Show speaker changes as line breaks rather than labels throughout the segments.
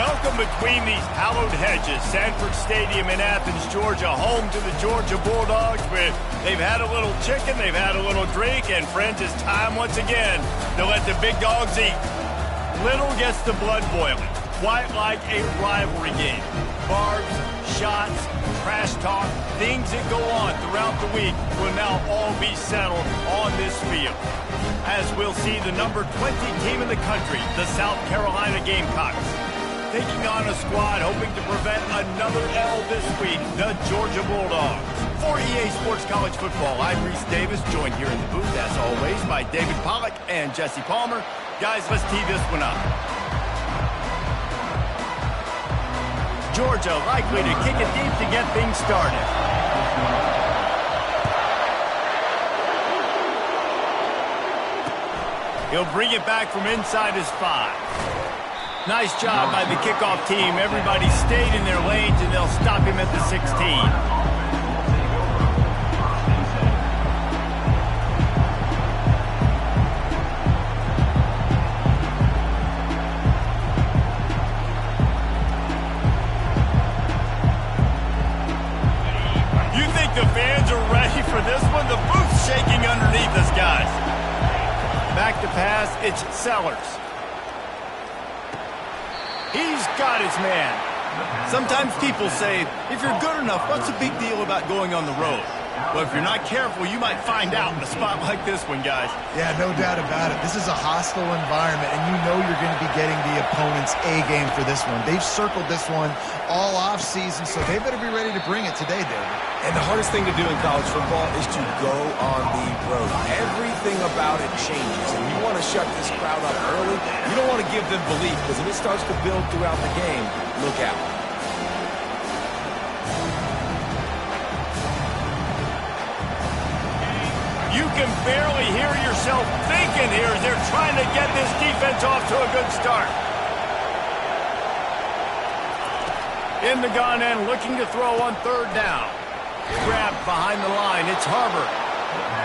Welcome between these hallowed hedges. Sanford Stadium in Athens, Georgia, home to the Georgia Bulldogs. They've had a little chicken, they've had a little drink, and friends, it's time once again to let the big dogs eat. Little gets the blood boiling, quite like a rivalry game. Barbs, shots, trash talk, things that go on throughout the week will now all be settled on this field. As we'll see the number 20 team in the country, the South Carolina Gamecocks, taking on a squad hoping to prevent another L this week, the Georgia Bulldogs. For EA Sports College Football, I'm Reese Davis, joined here in the booth, as always, by David Pollack and Jesse Palmer. Guys, let's tee this one up. Georgia likely to kick it deep to get things started. He'll bring it back from inside his 5. Nice job by the kickoff team. Everybody stayed in their lanes, and they'll stop him at the 16. The fans are ready for this one. The booth's shaking underneath us, guys. Back to pass, it's Sellers. He's got his man. Sometimes people say, if you're good enough, what's the big deal about going on the road? Well, if you're not careful, you might find out in a spot like this one, guys.
Yeah, no doubt about it. This is a hostile environment, and you know you're going to be getting the opponent's A-game for this one. They've circled this one all off-season, so they better be ready to bring it today, David.
And the hardest thing to do in college football is to go on the road. Everything about it changes, and you want to shut this crowd up early. You don't want to give them belief, because if it starts to build throughout the game, look out.
You can barely hear yourself thinking here as they're trying to get this defense off to a good start. In the gun and looking to throw on 3rd down. Grabbed behind the line. It's Harbor.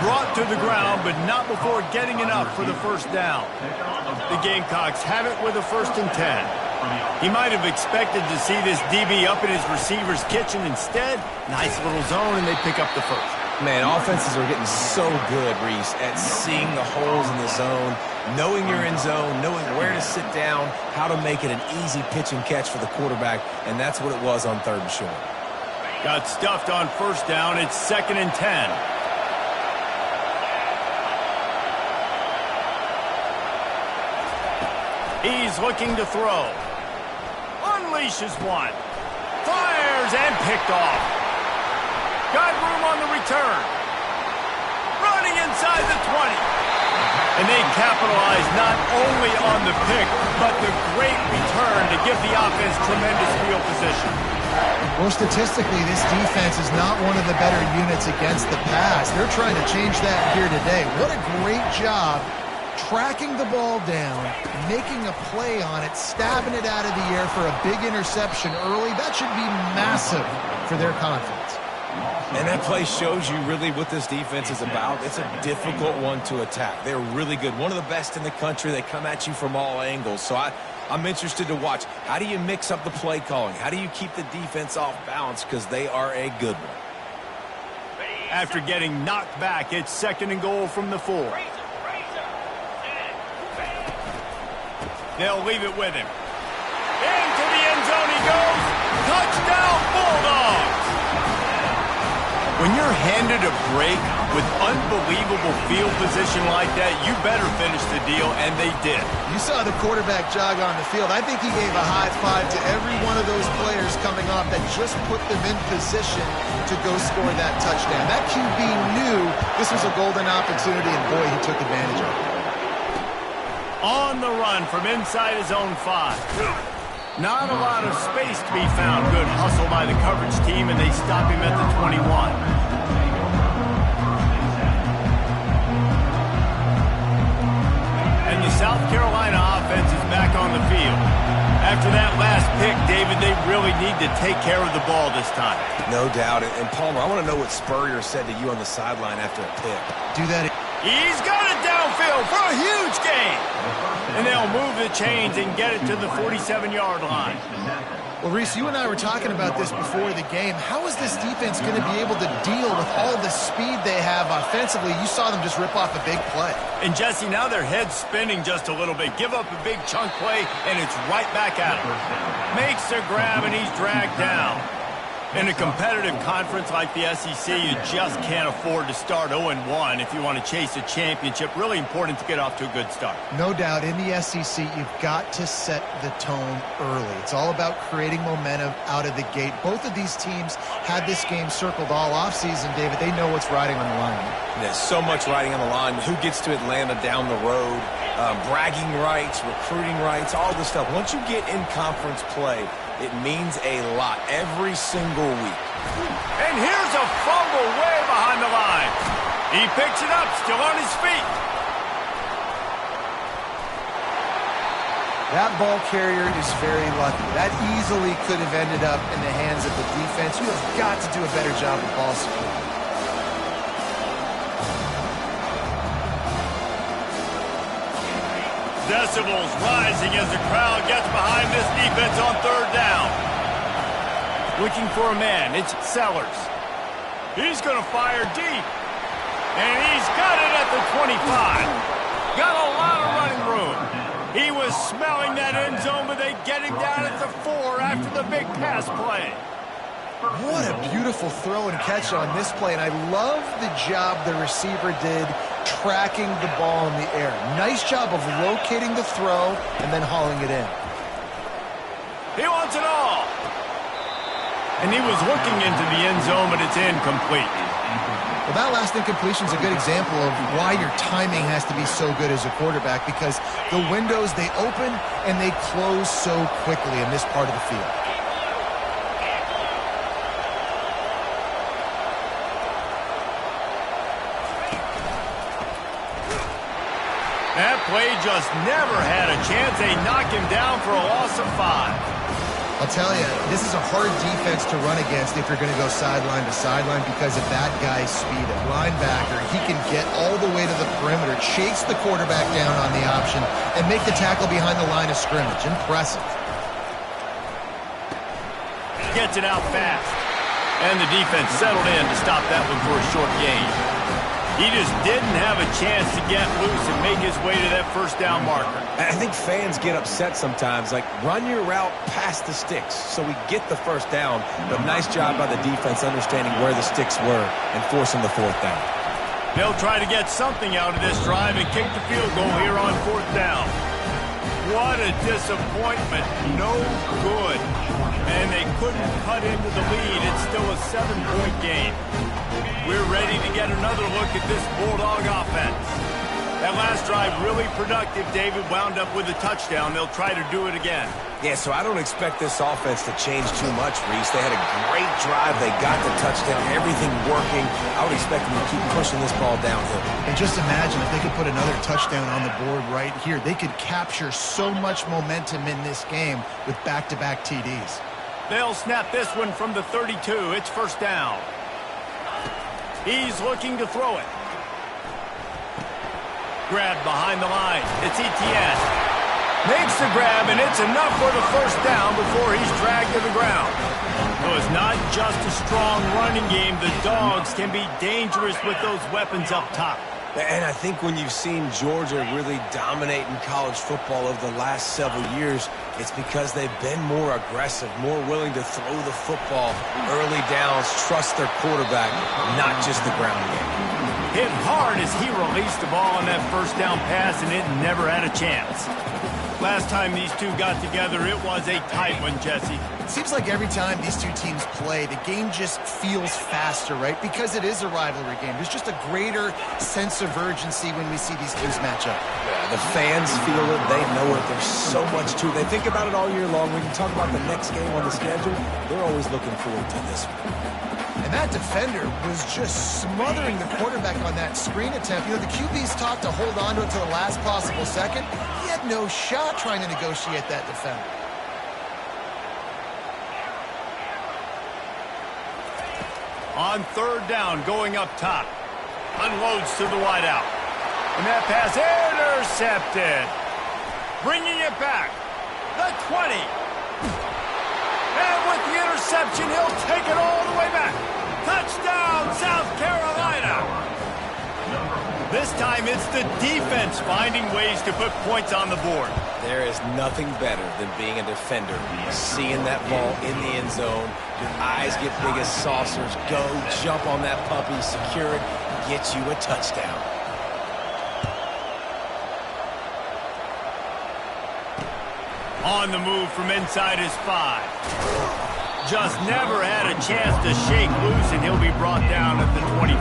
Brought to the ground, but not before getting enough for the 1st down. The Gamecocks have it with a 1st and 10. He might have expected to see this DB up in his receiver's kitchen. Instead, nice little zone, and they pick up the 1st.
Man, offenses are getting so good, Reese, at seeing the holes in the zone, knowing you're in zone, knowing where to sit down, how to make it an easy pitch and catch for the quarterback, and that's what it was on 3rd and short.
Got stuffed on 1st down. It's 2nd and 10. He's looking to throw. Unleashes one. Fires and picked off. Got room on the return. Running inside the 20. And they capitalize not only on the pick, but the great return to give the offense tremendous field position.
Well, statistically, this defense is not one of the better units against the pass. They're trying to change that here today. What a great job tracking the ball down, making a play on it, stabbing it out of the air for a big interception early. That should be massive for their confidence.
And that play shows you really what this defense is about. It's a difficult one to attack. They're really good. One of the best in the country. They come at you from all angles. So I'm interested to watch. How do you mix up the play calling? How do you keep the defense off balance? Because they are a good one.
After getting knocked back, it's 2nd and goal from the 4. They'll leave it with him. Into the end zone he goes. Touchdown, Bulldogs! When you're handed a break with unbelievable field position like that, you better finish the deal, and they did.
You saw the quarterback jog on the field. I think he gave a high five to every one of those players coming off that just put them in position to go score that touchdown. That QB knew this was a golden opportunity, and boy, he took advantage of it.
On the run from inside his own 5. Not a lot of space to be found. Good hustle by the coverage team, and they stop him at the 21. And the South Carolina offense is back on the field. After that last pick, David, they really need to take care of the ball this time.
No doubt. And Palmer, I want to know what Spurrier said to you on the sideline after a pick.
Do that.
He's got it downfield for a huge gain. And they'll move the chains and get it to the 47-yard line.
Well, Reese, you and I were talking about this before the game. How is this defense going to be able to deal with all the speed they have offensively? You saw them just rip off a big play.
And, Jesse, now their head's spinning just a little bit. Give up a big chunk play, and it's right back at him. Makes the grab, and he's dragged down. In a competitive conference like the SEC, you just can't afford to start 0-1 if you want to chase a championship. Really important to get off to a good start.
No doubt, in the SEC, you've got to set the tone early. It's all about creating momentum out of the gate. Both of these teams had this game circled all offseason, David. They know what's riding on the line.
There's so much riding on the line. Who gets to Atlanta down the road? Bragging rights, recruiting rights, all this stuff. Once you get in conference play, it means a lot every single week.
And here's a fumble way behind the line. He picks it up, still on his feet.
That ball carrier is very lucky. That easily could have ended up in the hands of the defense. You have got to do a better job of ball security.
Decibels rising as the crowd gets behind this defense on third down. Looking for a man, it's Sellers. He's going to fire deep. And he's got it at the 25. Got a lot of running room. He was smelling that end zone, but they get him down at the 4 after the big pass play.
What a beautiful throw and catch on this play, and I love the job the receiver did tracking the ball in the air. Nice job of locating the throw and then hauling it in.
He wants it all. And he was looking into the end zone, but it's incomplete.
Well, that last incompletion is a good example of why your timing has to be so good as a quarterback, because the windows, they open and they close so quickly in this part of the field.
That play just never had a chance. They knock him down for a loss of 5.
I'll tell you, this is a hard defense to run against if you're going to go sideline to sideline because of that guy's speed. At linebacker, he can get all the way to the perimeter, chase the quarterback down on the option, and make the tackle behind the line of scrimmage. Impressive.
Gets it out fast. And the defense settled in to stop that one for a short gain. He just didn't have a chance to get loose and make his way to that first down marker.
I think fans get upset sometimes, like run your route past the sticks so we get the first down. But nice job by the defense understanding where the sticks were and forcing the 4th down.
They'll try to get something out of this drive and kick the field goal here on 4th down. What a disappointment. No good. And they couldn't cut into the lead. It's still a 7-point game. We're ready to get another look at this Bulldog offense. That last drive really productive. David wound up with a touchdown. They'll try to do it again.
Yeah, so I don't expect this offense to change too much, Reese. They had a great drive. They got the touchdown. Everything working. I would expect them to keep pushing this ball downhill.
And just imagine if they could put another touchdown on the board right here. They could capture so much momentum in this game with back-to-back TDs.
They'll snap this one from the 32. It's first down. He's looking to throw it. Grab behind the line. It's ETN. Makes the grab, and it's enough for the first down before he's dragged to the ground. So it's not just a strong running game. The Dogs can be dangerous with those weapons up top.
And I think when you've seen Georgia really dominate in college football over the last several years, it's because they've been more aggressive, more willing to throw the football early downs, trust their quarterback, not just the ground game.
Hit hard as he released the ball on that first down pass, and it never had a chance. Last time these two got together, it was a tight one, Jesse.
It seems like every time these two teams play, the game just feels faster, right? Because it is a rivalry game. There's just a greater sense of urgency when we see these teams match up.
Yeah, the fans feel it. They know it. There's so much to it. They think about it all year long. When you talk about the next game on the schedule, they're always looking forward to this one.
And that defender was just smothering the quarterback on that screen attempt. You know, the QB's taught to hold on to it to the last possible second. He had no shot trying to negotiate that defender.
On third down, going up top. Unloads to the wideout. And that pass intercepted. bringing it back. The 20. And with the interception, he'll take it all the way back. Touchdown, South Carolina. This time it's the defense finding ways to put points on the board.
There is nothing better than being a defender. Seeing that ball in the end zone, your eyes get big as saucers. Go, jump on that puppy, secure it, get you a touchdown.
On the move from inside his 5. Just never had a chance to shake loose, and he'll be brought down at the 24.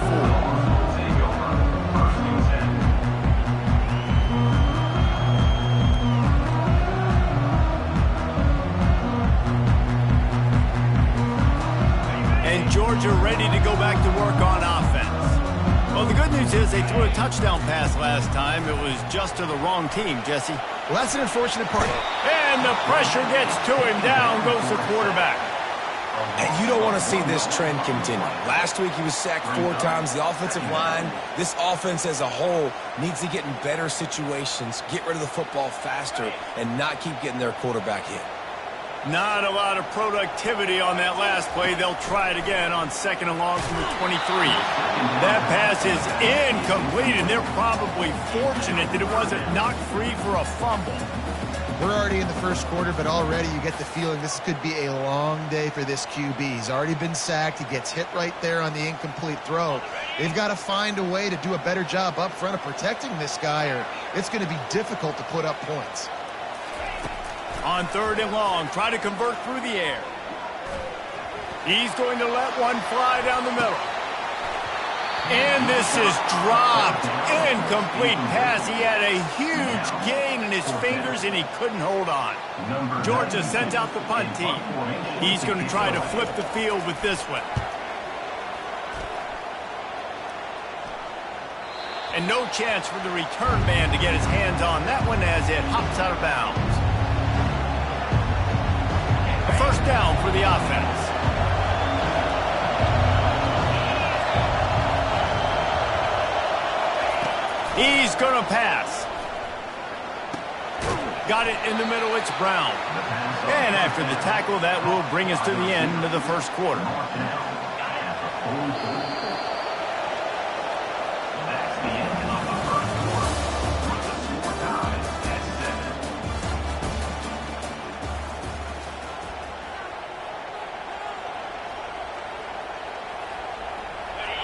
And Georgia ready to go back to work on offense. Well, the good news is they threw a touchdown pass last time. It was just to the wrong team, Jesse.
Well, that's an unfortunate part.
And the pressure gets to him. Down goes the quarterback.
And you don't want to see this trend continue. Last week he was sacked 4 times. The offensive line, this offense as a whole, needs to get in better situations, get rid of the football faster, and not keep getting their quarterback hit.
Not a lot of productivity on that last play. They'll try it again on 2nd and long from the 23. That pass is incomplete, and they're probably fortunate that it wasn't knocked free for a fumble.
We're already in the first quarter, but already you get the feeling this could be a long day for this QB. He's already been sacked. He gets hit right there on the incomplete throw. They've got to find a way to do a better job up front of protecting this guy, or it's going to be difficult to put up points.
On 3rd and long, try to convert through the air. He's going to let one fly down the middle. And this is dropped. Incomplete pass. He had a huge gain in his fingers, and he couldn't hold on. Georgia sends out the punt team. He's going to try to flip the field with this one. And no chance for the return man to get his hands on that one as it hops out of bounds. A first down for the offense. He's going to pass. Got it in the middle. It's Brown. And after the tackle, that will bring us to the end of the first quarter.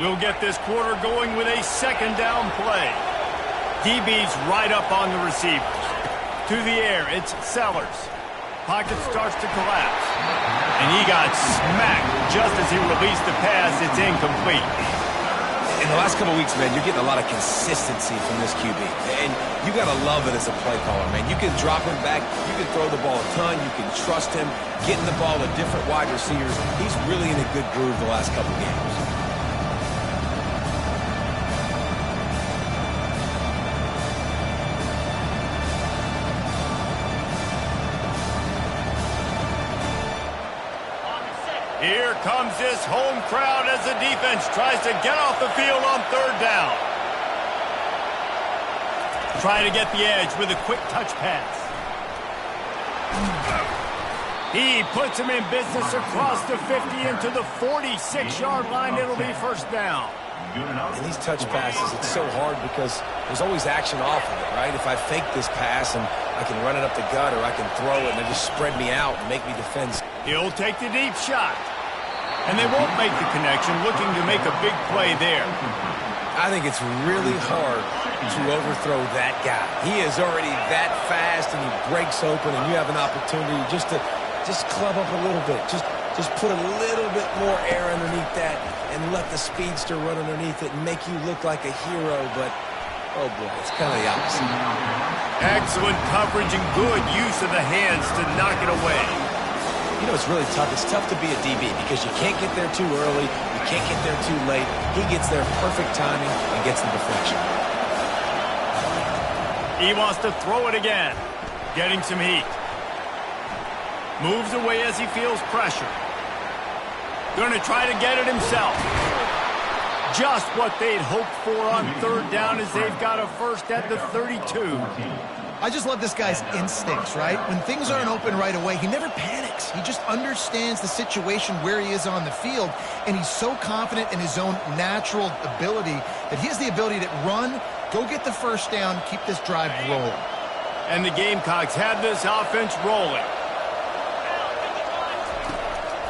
We'll get this quarter going with a 2nd down play. DB's right up on the receivers. To the air, it's Sellers. Pocket starts to collapse. And he got smacked just as he released the pass. It's incomplete.
In the last couple weeks, man, you're getting a lot of consistency from this QB. And you got to love it as a play caller, man. You can drop him back. You can throw the ball a ton. You can trust him. Getting the ball to different wide receivers. He's really in a good groove the last couple games.
Here comes this home crowd as the defense tries to get off the field on 3rd down. Try to get the edge with a quick touch pass. He puts him in business across the 50 into the 46-yard line. It'll be first down.
And these touch passes, it's so hard because there's always action off of it, right? If I fake this pass and I can run it up the gut, or I can throw it and they just spread me out and make me defend.
He'll take the deep shot. And they won't make the connection, looking to make a big play there.
I think it's really hard to overthrow that guy. He is already that fast, and he breaks open, and you have an opportunity just to club up a little bit. Just put a little bit more air underneath that and let the speedster run underneath it and make you look like a hero, but oh boy, it's kind of the opposite.
Excellent coverage and good use of the hands to knock it away.
You know, it's really tough. It's tough to be a DB because you can't get there too early. You can't get there too late. He gets there perfect timing and gets the deflection.
He wants to throw it again. Getting some heat. Moves away as he feels pressure. Going to try to get it himself. Just what they'd hoped for on 3rd down as they've got a first at the 32.
I just love this guy's instincts, right? When things aren't open right away, he never panics. He just understands the situation where he is on the field, and he's so confident in his own natural ability that he has the ability to run, go get the first down, keep this drive rolling.
And the Gamecocks have this offense rolling.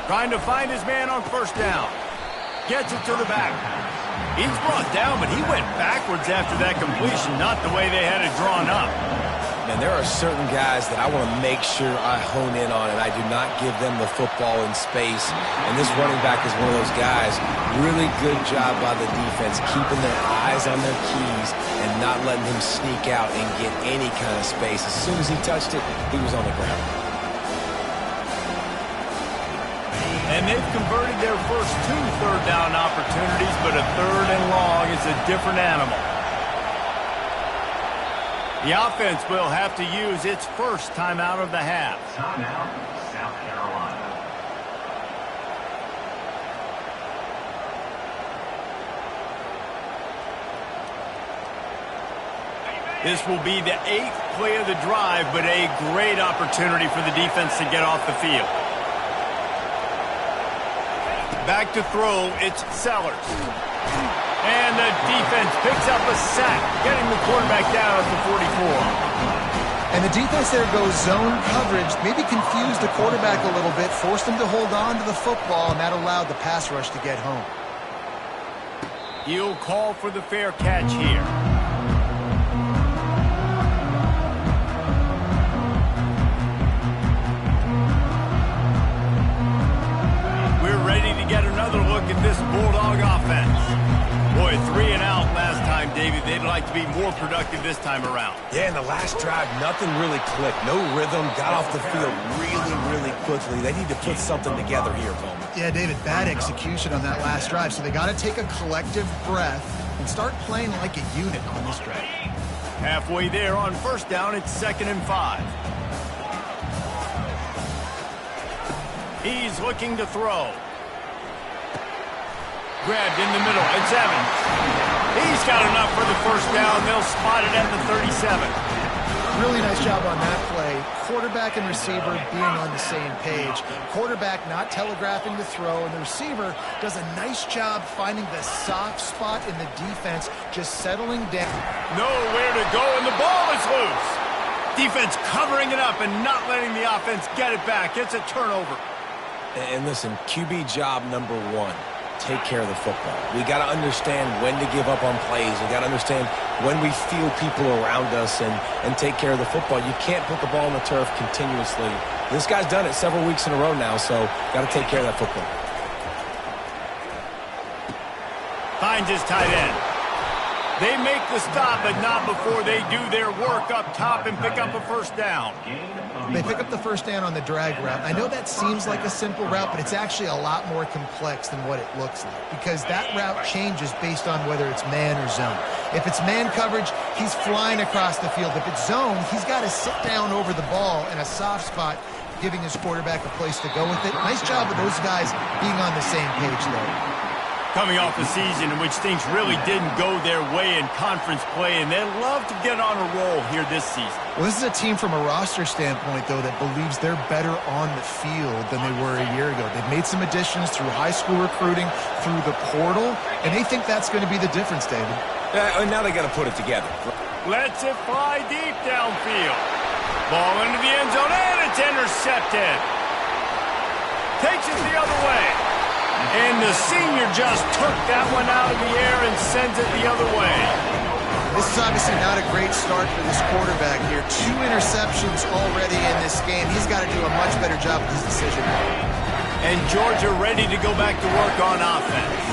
Trying to find his man on first down. Gets it to the back. He's brought down, but he went backwards after that completion, not the way they had it drawn up.
And there are certain guys that I want to make sure I hone in on, and I do not give them the football in space. And this running back is one of those guys. Really good job by the defense, keeping their eyes on their keys and not letting him sneak out and get any kind of space. As soon as he touched it, he was on the ground.
And they've converted their first 2 third-down opportunities, but a third and long is a different animal. The offense will have to use its first timeout of the half.
Timeout, South Carolina.
This will be the 8th play of the drive, but a great opportunity for the defense to get off the field. Back to throw, it's Sellers. And the defense picks up a sack, getting the quarterback down at the 44.
And the defense there goes zone coverage, maybe confused the quarterback a little bit, forced him to hold on to the football, and that allowed the pass rush to get home.
He'll call for the fair catch here. We're ready to get another look at this Bulldog offense. Boy, 3 and out last time, David. They'd like to be more productive this time around.
Yeah, in the last drive, nothing really clicked. No rhythm, got off the field really quickly. They need to put something together here, Coleman.
Yeah, David, bad execution on that last drive, so they got to take a collective breath and start playing like a unit on this drive.
Halfway there on first down, it's 2nd and 5. He's looking to throw. Grabbed in the middle. It's Evans. He's got enough for the first down. They'll spot it at the 37.
Really nice job on that play. Quarterback and receiver being on the same page. Quarterback not telegraphing the throw, and the receiver does a nice job finding the soft spot in the defense, just settling down.
Nowhere to go, and the ball is loose. Defense covering it up and not letting the offense get it back. It's a turnover.
And listen, QB job number 1. Take care of the football. We got to understand when to give up on plays. We got to understand when we feel people around us and take care of the football. You can't put the ball on the turf continuously. This guy's done it several weeks in a row now, so got to take care of that football.
Finds his tight end. They make the stop, but not before they do their work up top and pick up a first down.
They pick up the first down on the drag route. I know that seems like a simple route, but it's actually a lot more complex than what it looks like, because that route changes based on whether it's man or zone. If it's man coverage, he's flying across the field. If it's zone, he's got to sit down over the ball in a soft spot, giving his quarterback a place to go with it. Nice job of those guys being on the same page, though.
Coming off a season in which things really didn't go their way in conference play, and they'd love to get on a roll here this season.
Well, this is a team from a roster standpoint, though, that believes they're better on the field than they were a year ago. They've made some additions through high school recruiting, through the portal, and they think that's going to be the difference, David.
And now they got to put it together.
Lets it fly deep downfield. Ball into the end zone, and it's intercepted. Takes it the other way. And the senior just took that one out of the air and sends it the other way.
This is obviously not a great start for this quarterback here. 2 interceptions already in this game. He's got to do a much better job with his decision.
And Georgia ready to go back to work on offense.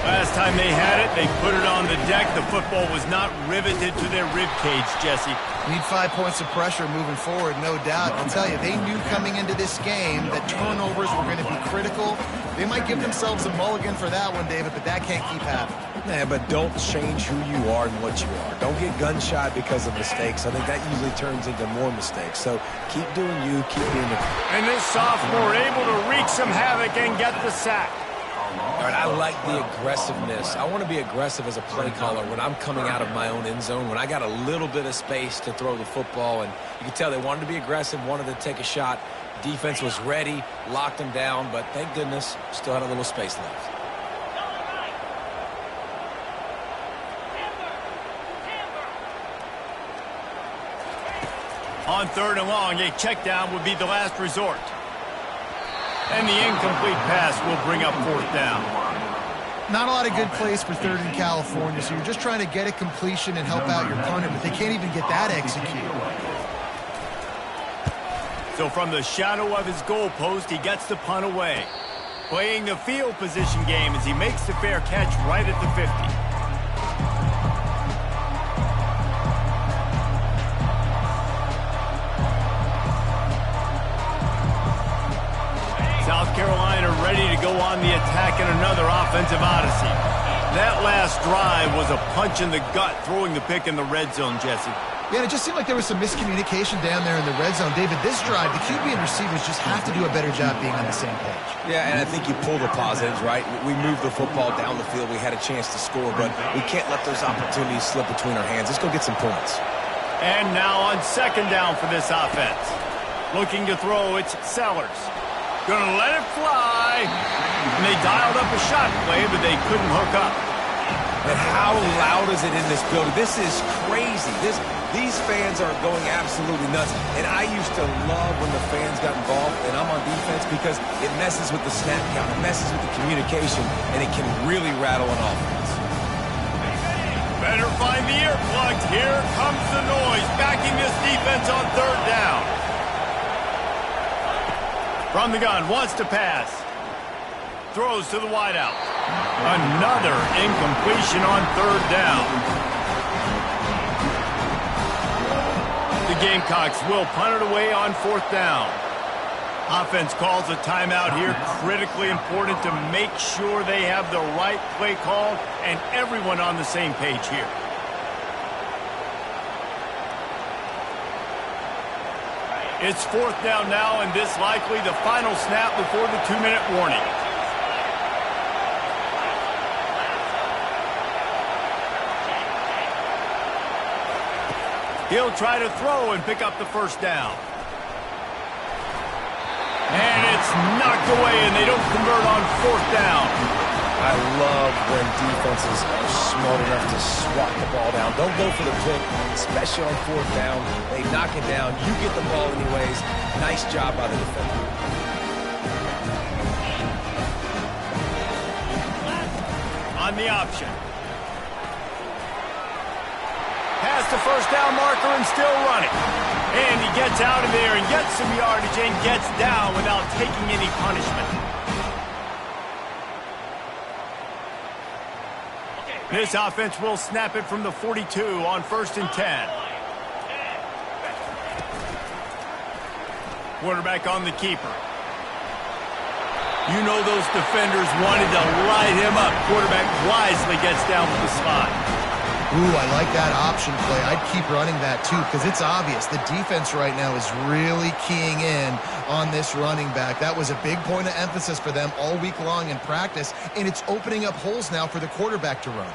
Last time they had it, they put it on the deck. The football was not riveted to their rib cage, Jesse.
Need 5 points of pressure moving forward, no doubt. I'll tell you, they knew coming into this game that turnovers were going to be critical. They might give themselves a mulligan for that one, David, but that can't keep happening.
Yeah, but don't change who you are and what you are. Don't get gun-shy because of mistakes. I think that usually turns into more mistakes. So keep doing you, keep doing it.
And this sophomore able to wreak some havoc and get the sack.
All right, I like the aggressiveness. I want to be aggressive as a play caller when I'm coming out of my own end zone, when I got a little bit of space to throw the football. And you can tell they wanted to be aggressive, wanted to take a shot. Defense was ready, locked them down, but thank goodness, still had a little space left.
On 3rd and long, a check down would be the last resort. And the incomplete pass will bring up 4th down.
Not a lot of good plays for 3rd in California, so you're just trying to get a completion and help out your punter, but they can't even get that executed.
So from the shadow of his goalpost, he gets the punt away. Playing the field position game as he makes the fair catch right at the 50. South Carolina ready to go on the attack in another offensive odyssey. That last drive was a punch in the gut, throwing the pick in the red zone, Jesse.
Yeah, and it just seemed like there was some miscommunication down there in the red zone. David, this drive, the QB and receivers just have to do a better job being on the same page.
Yeah, and I think you pull the positives, right? We moved the football down the field. We had a chance to score, but we can't let those opportunities slip between our hands. Let's go get some points.
And now on 2nd down for this offense. Looking to throw, it's Sellers. Gonna let it fly. And they dialed up a shot play, but they couldn't hook up.
And how loud is it in this building? This is crazy. These fans are going absolutely nuts. And I used to love when the fans got involved, and I'm on defense, because it messes with the snap count. It messes with the communication, and it can really rattle an offense.
Better find the earplugs. Here comes the noise, backing this defense on 3rd down. From the gun, wants to pass. Throws to the wideout. Another incompletion on 3rd down. The Gamecocks will punt it away on 4th down. Offense calls a timeout here. Critically important to make sure they have the right play call and everyone on the same page here. It's 4th down now, and this likely the final snap before the 2-minute warning. He'll try to throw and pick up the 1st down. And it's knocked away, and they don't convert on 4th down.
I love when defenses are smart enough to swat the ball down. Don't go for the pick, especially on 4th down. They knock it down. You get the ball anyways. Nice job by the defender.
On the option. Past the 1st down marker and still running. And he gets out of there and gets some yardage and gets down without taking any punishment. This offense will snap it from the 42 on 1st and 10. Quarterback on the keeper. You know those defenders wanted to light him up. Quarterback wisely gets down with the slide.
Ooh, I like that option play. I'd keep running that too, because it's obvious the defense right now is really keying in on this running back. That was a big point of emphasis for them all week long in practice, and it's opening up holes now for the quarterback to run.